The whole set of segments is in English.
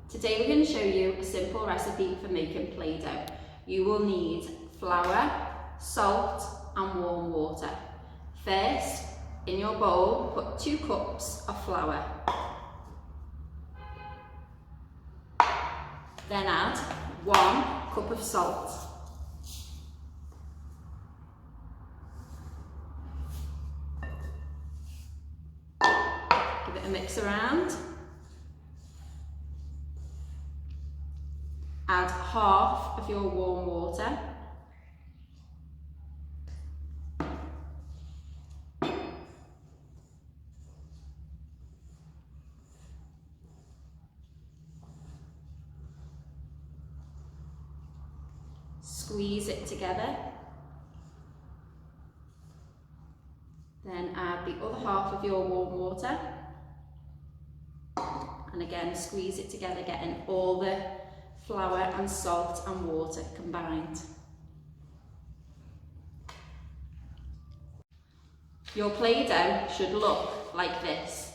Today we're going to show you a simple recipe for making Play-Doh. You will need flour, salt and warm water. First, in your bowl, put 2 cups of flour. Then add 1 cup of salt. Give it a mix around. Add half of your warm water. Squeeze it together. Then add the other half of your warm water. And again, squeeze it together, getting all the flour and salt and water combined. Your Play-Doh should look like this.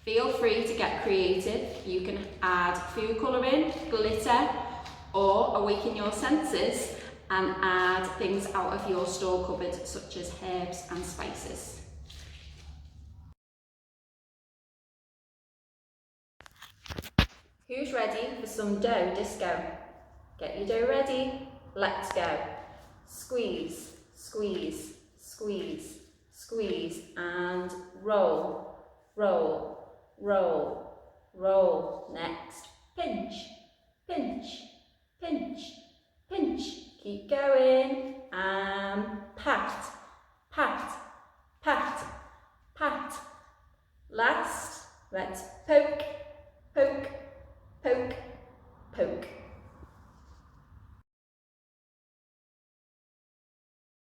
Feel free to get creative. You can add food colouring, glitter, or awaken your senses and add things out of your store cupboard such as herbs and spices. Who's ready for some dough disco? Get your dough ready, let's go. Squeeze, squeeze, squeeze, squeeze, and roll, roll, roll, roll. Next, pinch, pinch, pinch, pinch. Keep going, and pat, pat, pat, pat. Last, let's poke